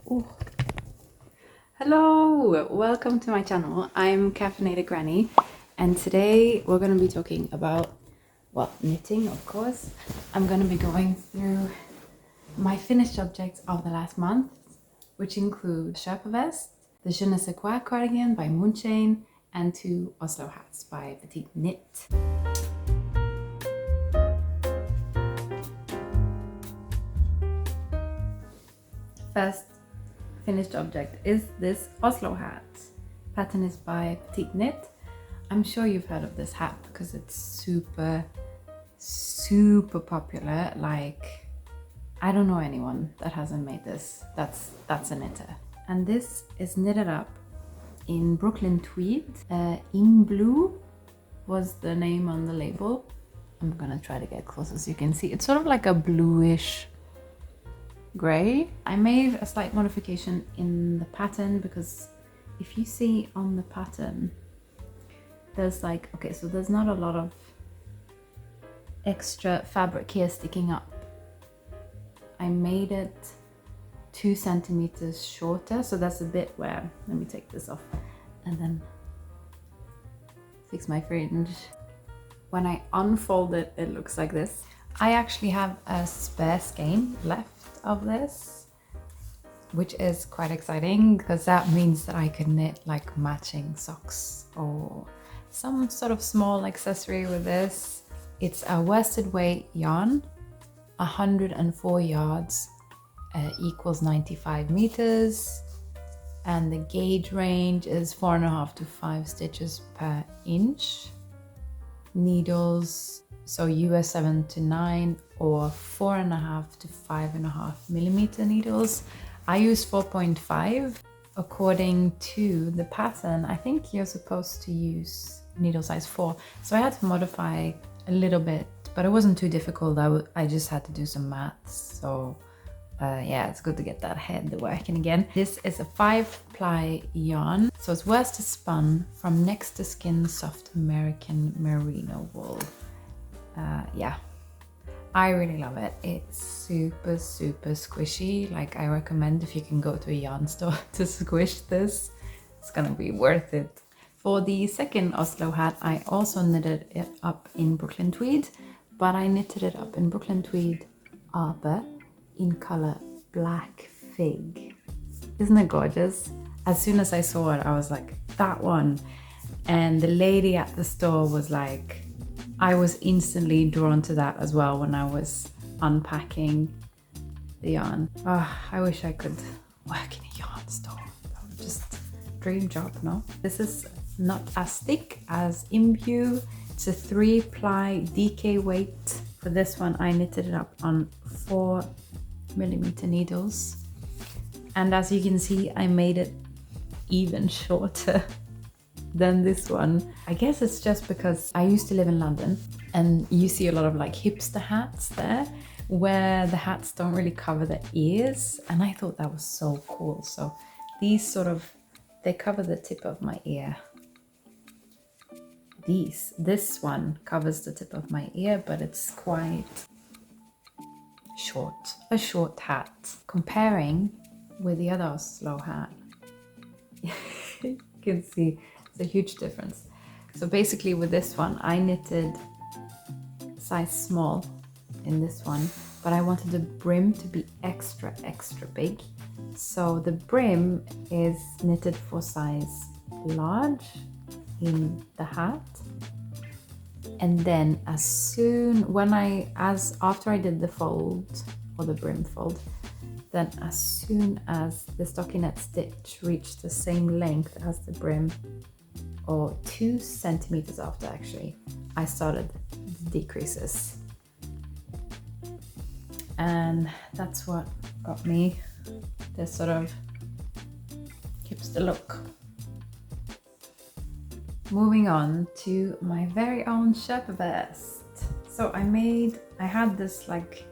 Ooh. Hello, welcome to my channel. I'm Caffeinated Granny, and today we're going to be talking about, well, knitting, of course. I'm going to be going through my finished objects of the last month, which include Sherpa vest, the Je Ne Sais Quoi cardigan by Moonchain, and 2 Oslo hats by Petite Knit. First finished object is this Oslo hat. Pattern is by Petite Knit. I'm sure you've heard of this hat because it's super popular. Like, I don't know anyone that hasn't made this. That's a knitter. And this is knitted up in Brooklyn tweed. In blue was the name on the label. I'm gonna try to get closer so you can see. It's sort of like a bluish gray. I made a slight modification in the pattern because if you see on the pattern, there's like, okay, so there's not a lot of extra fabric here sticking up. I made it 2 centimeters shorter, so that's a bit where, let me take this off and then fix my fringe. When I unfold it, it looks like this. I actually have a spare skein left of this, which is quite exciting because that means that I can knit like matching socks or some sort of small accessory with this. It's a worsted weight yarn, 104 yards equals 95 meters, and the gauge range is 4.5 to 5 stitches per inch. Needles, so US 7 to 9 or 4.5 to 5.5 millimeter needles. I use 4.5. According to the pattern, I think you're supposed to use needle size 4. So I had to modify a little bit, but it wasn't too difficult. I just had to do some maths. So yeah, it's good to get that head working again. This is a 5-ply yarn. So it's worsted spun from next to skin soft American merino wool. Yeah, I really love it. It's super squishy. Like, I recommend if you can go to a yarn store to squish this, it's gonna be worth it. For the second Oslo hat, I also knitted it up in Brooklyn tweed, but I knitted it up in Brooklyn tweed arbor in color Black Fig. Isn't it gorgeous? As soon as I saw it, I was like, that one. And the lady at the store was like, I was instantly drawn to that as well when I was unpacking the yarn. Oh, I wish I could work in a yarn store. That was just dream job, no? This is not as thick as Imbue. It's a 3-ply DK weight. For this one, I knitted it up on 4 millimeter needles. And as you can see, I made it even shorter than this one. I guess it's just because I used to live in London and you see a lot of like hipster hats there where the hats don't really cover the ears, and I thought that was so cool. So these sort of, they cover the tip of my ear. This one covers the tip of my ear, but it's quite short, a short hat. Comparing with the other Oslo hat, you can see a huge difference. So basically with this one, I knitted size small in this one, but I wanted the brim to be extra big. So the brim is knitted for size large in the hat. And then after I did the fold or the brim fold, then as soon as the stockinette stitch reached the same length as the brim, or 2 centimeters after actually, I started the decreases. And that's what got me this sort of hipster look. Moving on to my very own Sherpa vest. So I had this like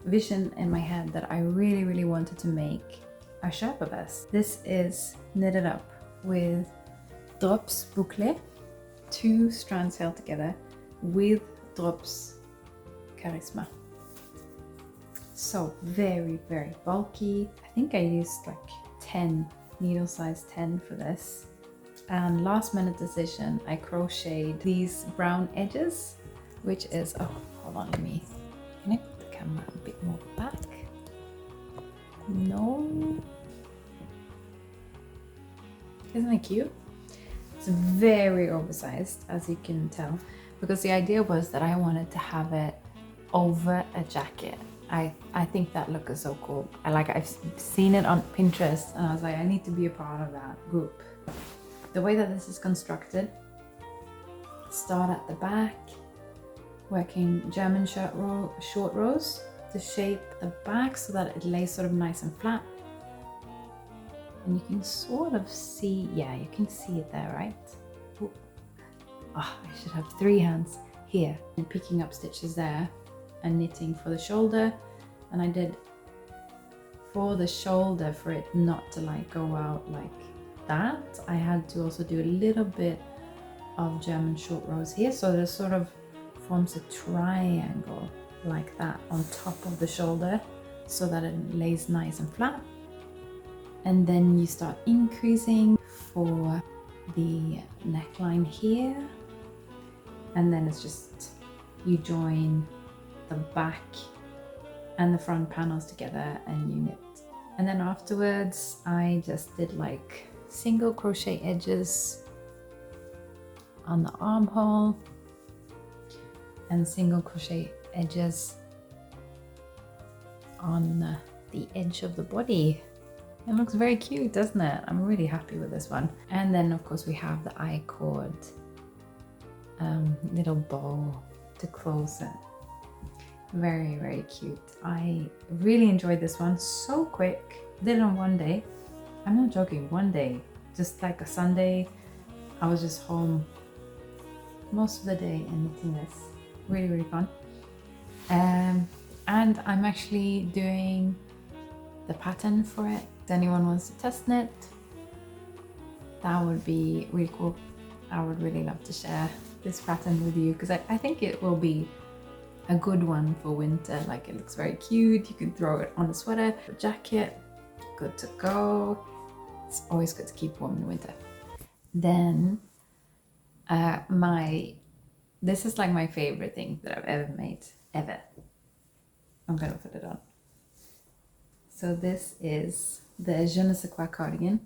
vision in my head that I really wanted to make a Sherpa vest. This is knitted up with drops boucle, 2 strands held together with drops karisma. So very, very bulky. I think I used like 10, needle size 10 for this. And last minute decision, I crocheted these brown edges, which is, oh, hold on, can I put the camera a bit more back? No. Isn't it cute? It's very oversized, as you can tell, because the idea was that I wanted to have it over a jacket. I think that look is so cool. I've seen it on Pinterest and I was like, I need to be a part of that group. The way that this is constructed, start at the back, working German short rows to shape the back so that it lays sort of nice and flat. And you can sort of see, yeah, you can see it there, right? Ooh. Oh, I should have 3 hands here. And picking up stitches there and knitting for the shoulder. And I did for the shoulder, for it not to like go out like that, I had to also do a little bit of German short rows here. So this sort of forms a triangle like that on top of the shoulder so that it lays nice and flat. And then you start increasing for the neckline here. And then it's just, you join the back and the front panels together and you knit. And then afterwards, I just did like single crochet edges on the armhole and single crochet edges on the edge of the body. It looks very cute, doesn't it? I'm really happy with this one. And then of course we have the I-cord little bow to close it. Very, very cute. I really enjoyed this one. So quick. Did it on one day. I'm not joking, one day. Just like a Sunday. I was just home most of the day and knitting this. Really, really fun. And I'm actually doing the pattern for it. If anyone wants to test knit, that would be really cool. I would really love to share this pattern with you because I think it will be a good one for winter. Like, it looks very cute. You can throw it on a sweater, a jacket. Good to go. It's always good to keep warm in winter. Then this is like my favorite thing that I've ever made, ever. I'm gonna put it on. So this is the Je Ne Sais Quoi cardigan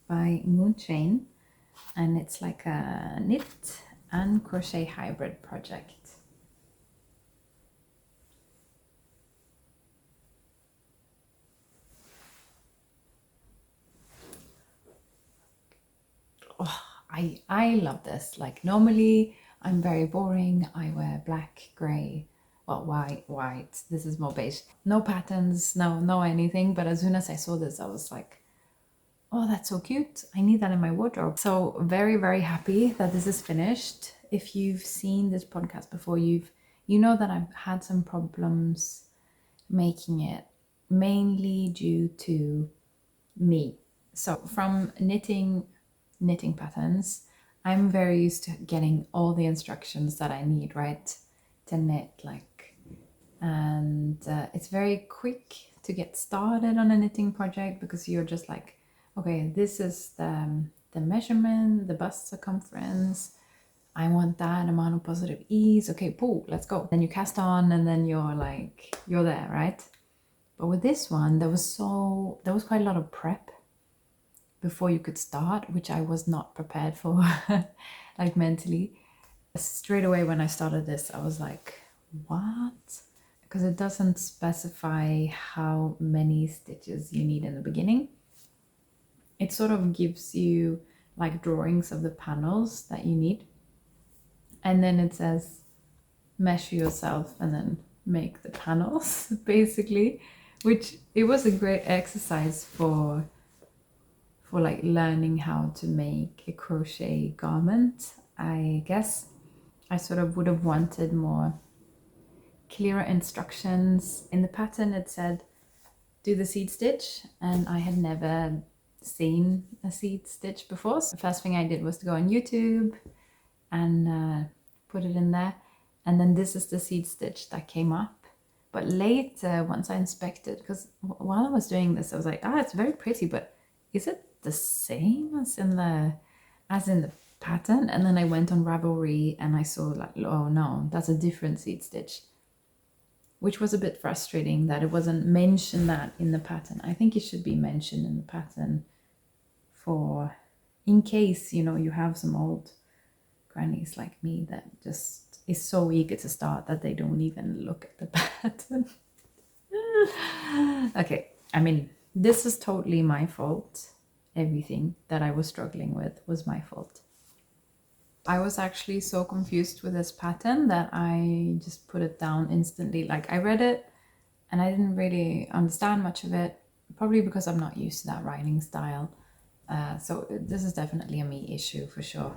by Moon Chain, and it's like a knit and crochet hybrid project. Oh, I love this. Like, normally I'm very boring. I wear black, grey, well, white. This is more beige. No patterns, no anything. But as soon as I saw this, I was like, oh, that's so cute. I need that in my wardrobe. So very, very happy that this is finished. If you've seen this podcast before, you know that I've had some problems making it, mainly due to me. So from knitting patterns, I'm very used to getting all the instructions that I need, right, to knit, like, and it's very quick to get started on a knitting project because you're just like, okay, this is the measurement, the bust circumference, I want that amount of positive ease, okay, cool, let's go. Then you cast on and then you're there, right? But with this one, there was quite a lot of prep before you could start, which I was not prepared for, like mentally. Straight away when I started this, I was like, what? Because it doesn't specify how many stitches you need in the beginning. It sort of gives you like drawings of the panels that you need. And then it says, measure yourself and then make the panels, basically, which it was a great exercise for like learning how to make a crochet garment, I guess. I sort of would have wanted more clearer instructions. In the pattern it said do the seed stitch, and I had never seen a seed stitch before. So the first thing I did was to go on YouTube and put it in there, and then this is the seed stitch that came up. But later, once I inspected, because while I was doing this, I was like, it's very pretty, but is it the same as in the pattern? And then I went on Ravelry and I saw like, oh no, that's a different seed stitch, which was a bit frustrating that it wasn't mentioned that in the pattern. I think it should be mentioned in the pattern for, in case, you know, you have some old grannies like me that just is so eager to start that they don't even look at the pattern. Okay, I mean, this is totally my fault. Everything that I was struggling with was my fault. I was actually so confused with this pattern that I just put it down instantly. Like, I read it and I didn't really understand much of it, probably because I'm not used to that writing style. So this is definitely a me issue for sure.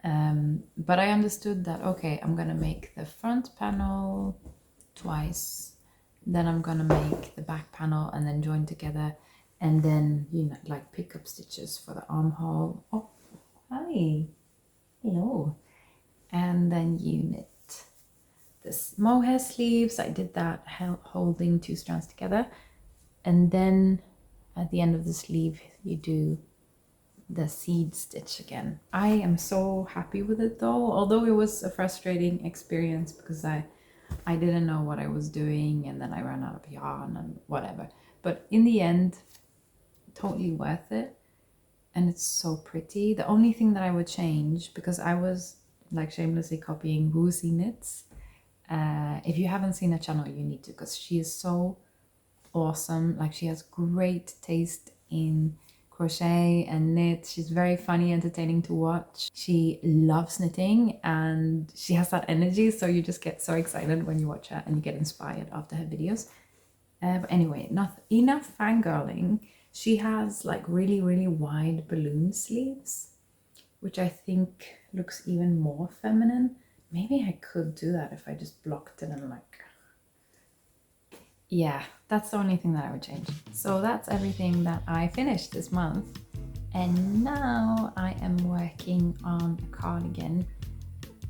But I understood that, okay, I'm gonna make the front panel twice, then I'm gonna make the back panel and then join together, and then, you know, like pick up stitches for the armhole. Oh, hi, hello. And then you knit this mohair sleeves. I did that holding 2 strands together, and then at the end of the sleeve you do the seed stitch again. I am so happy with it though, although it was a frustrating experience because I didn't know what I was doing, and then I ran out of yarn and whatever. But in the end, totally worth it, and it's so pretty. The only thing that I would change, because I was like shamelessly copying Woozy Knits. If you haven't seen her channel, you need to, because she is so awesome. Like, she has great taste in crochet and knit. She's very funny, entertaining to watch. She loves knitting and she has that energy, so you just get so excited when you watch her and you get inspired after her videos. But anyway, not enough fangirling. She has like really, really wide balloon sleeves, which I think looks even more feminine. Maybe I could do that if I just blocked it and like, yeah, that's the only thing that I would change. So that's everything that I finished this month. And now I am working on a cardigan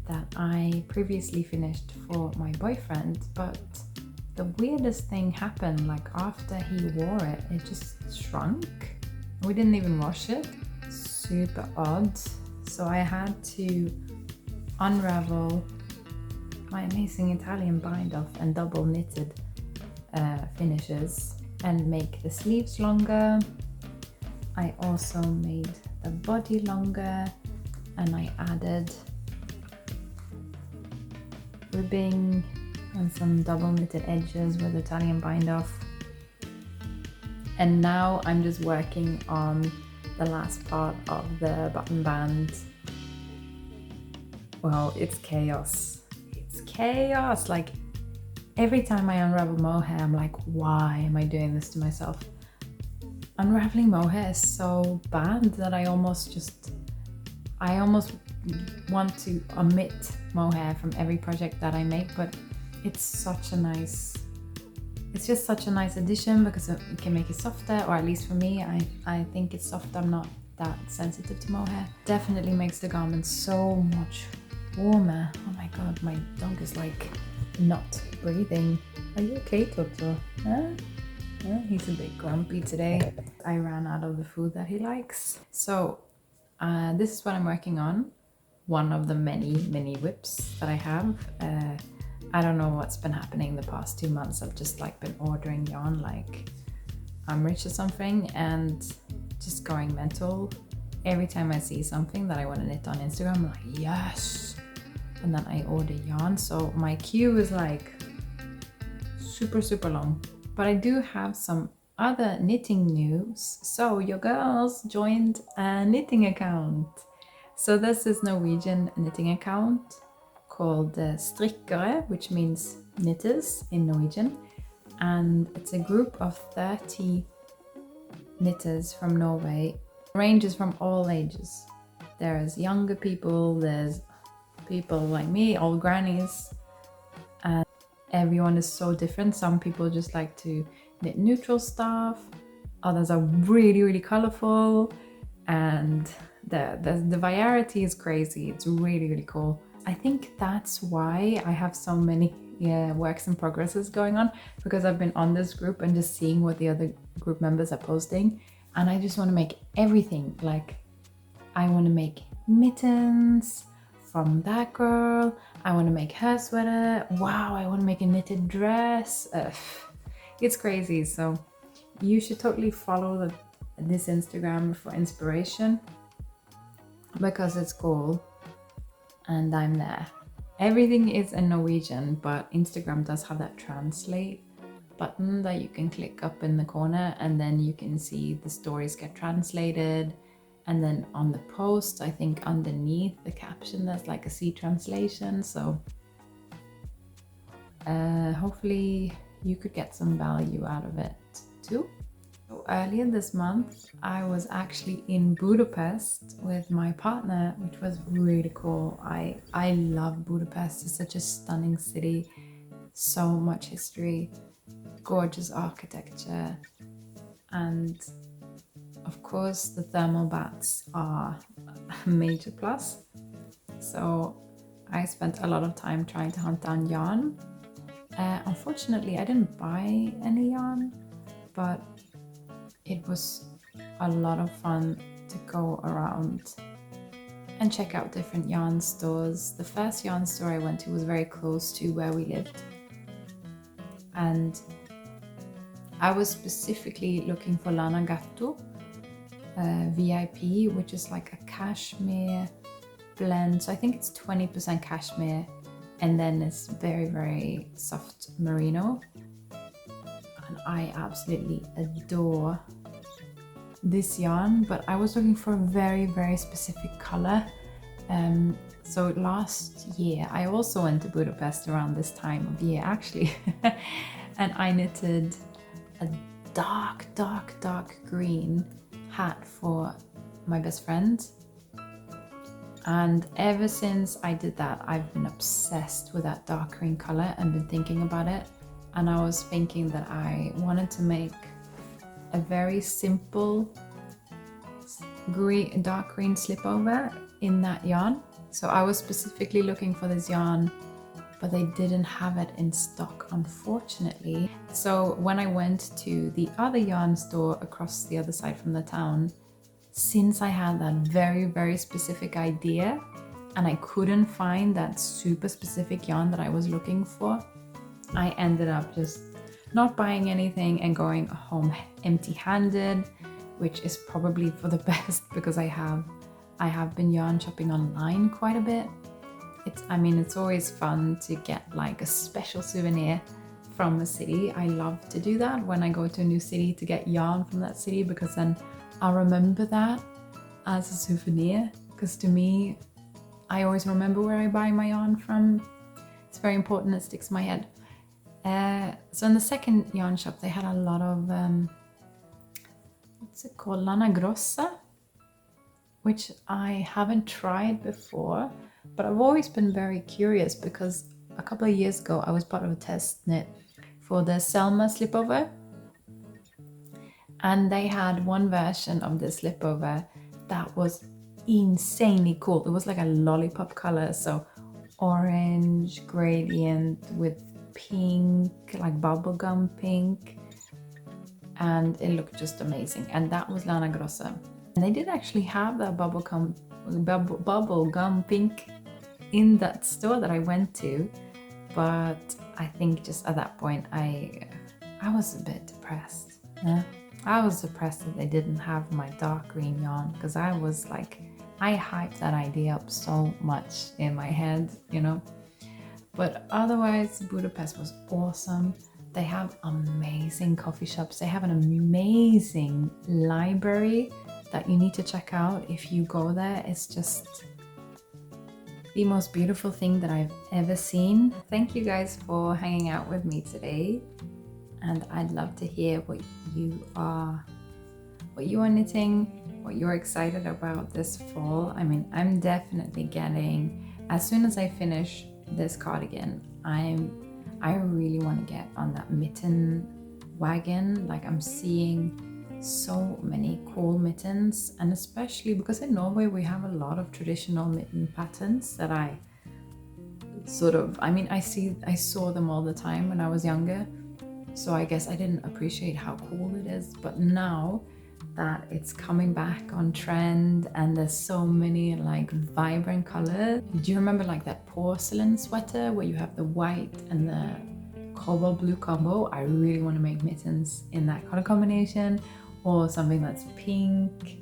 that I previously finished for my boyfriend, but the weirdest thing happened. Like, after he wore it, it just shrunk. We didn't even wash it. Super odd. So I had to unravel my amazing Italian bind off and double knitted finishes and make the sleeves longer. I also made the body longer, and I added ribbing and some double knitted edges with Italian bind off. And now I'm just working on the last part of the button band. Well, it's chaos. It's chaos. Like, every time I unravel mohair, I'm like, why am I doing this to myself? Unraveling mohair is so bad that I almost want to omit mohair from every project that I make, but it's just such a nice addition because it can make it softer, or at least for me, I think it's soft. I'm not that sensitive to mohair. Definitely makes the garment so much warmer. Oh my god, my dog is like not breathing. Are you okay, Toto? Huh? Yeah, he's a bit grumpy today. I ran out of the food that he likes. So this is what I'm working on. One of the many whips that I have. I don't know what's been happening the past 2 months. I've just like been ordering yarn like I'm rich or something, and just going mental. Every time I see something that I want to knit on Instagram, I'm like, yes! And then I order yarn. So my queue is like super long. But I do have some other knitting news. So your girls joined a knitting account. So this is Norwegian knitting account called strikkere, which means knitters in Norwegian. And it's a group of 30 knitters from Norway. Ranges from all ages. There's younger people, there's people like me, old grannies, and everyone is so different. Some people just like to knit neutral stuff, others are really colorful, and the variety is crazy. It's really cool. I think that's why I have so many works in progress is going on, because I've been on this group and just seeing what the other group members are posting, and I just want to make everything. Like, I want to make mittens from that girl, I want to make her sweater, wow, I want to make a knitted dress. It's crazy. So you should totally follow this Instagram for inspiration, because it's cool and I'm there. Everything is in Norwegian, but Instagram does have that translate button that you can click up in the corner, and then you can see the stories get translated. And then on the post, I think underneath the caption, there's like a C translation. So hopefully you could get some value out of it too. So earlier this month, I was actually in Budapest with my partner, which was really cool. I love Budapest. It's such a stunning city, so much history, gorgeous architecture, and of course the thermal baths are a major plus. So I spent a lot of time trying to hunt down yarn. Unfortunately, I didn't buy any yarn, but it was a lot of fun to go around and check out different yarn stores. The first yarn store I went to was very close to where we lived, and I was specifically looking for Lana Gatto VIP, which is like a cashmere blend. So I think it's 20% cashmere, and then it's very, very soft merino. And I absolutely adore this yarn, but I was looking for a very, very specific color. So last year, I also went to Budapest around this time of year actually, and I knitted a dark green hat for my best friend. And ever since I did that, I've been obsessed with that dark green color and been thinking about it. And I was thinking that I wanted to make a very simple dark green slipover in that yarn. So I was specifically looking for this yarn, but they didn't have it in stock, unfortunately. So when I went to the other yarn store across the other side from the town, since I had that very, very specific idea and I couldn't find that super specific yarn that I was looking for, I ended up just not buying anything and going home empty-handed, which is probably for the best, because I have been yarn shopping online quite a bit. It's always fun to get like a special souvenir from a city. I love to do that when I go to a new city, to get yarn from that city, because then I'll remember that as a souvenir. Because to me, I always remember where I buy my yarn from. It's very important, it sticks in my head. So in the second yarn shop, they had a lot of, what's it called? Lana Grossa, which I haven't tried before, but I've always been very curious, because a couple of years ago, I was part of a test knit for the Selma slipover. And they had one version of the slipover that was insanely cool. It was like a lollipop color, so orange gradient with pink, like bubblegum pink, and it looked just amazing. And that was Lana Grossa. And they did actually have that bubblegum pink in that store that I went to, but I think just at that point I was a bit depressed. Yeah? I was depressed that they didn't have my dark green yarn, because I was like, I hyped that idea up so much in my head, you know. But otherwise, Budapest was awesome. They have amazing coffee shops. They have an amazing library that you need to check out if you go there. It's just the most beautiful thing that I've ever seen. Thank you guys for hanging out with me today. And I'd love to hear what you are knitting, what you're excited about this fall. I'm definitely getting, as soon as I finish this cardigan, I really want to get on that mitten wagon. Like, I'm seeing so many cool mittens, and especially because in Norway we have a lot of traditional mitten patterns that I sort of, I mean, I saw them all the time when I was younger, so I guess I didn't appreciate how cool it is. But now that it's coming back on trend and there's so many like vibrant colors. Do you remember like that porcelain sweater where you have the white and the cobalt blue combo? I really want to make mittens in that color combination, or something that's pink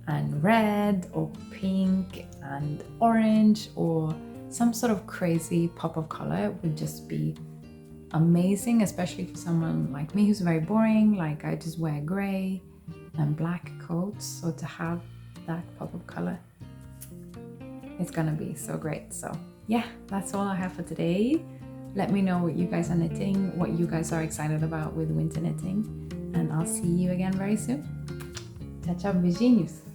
and red, or pink and orange, or some sort of crazy pop of color would just be amazing, especially for someone like me who's very boring. Like, I just wear gray and black coats, so to have that pop of color, it's gonna be so great. So yeah, that's all I have for today. Let me know what you guys are knitting, what you guys are excited about with winter knitting, and I'll see you again very soon. Ciao, ciao, beijinhos!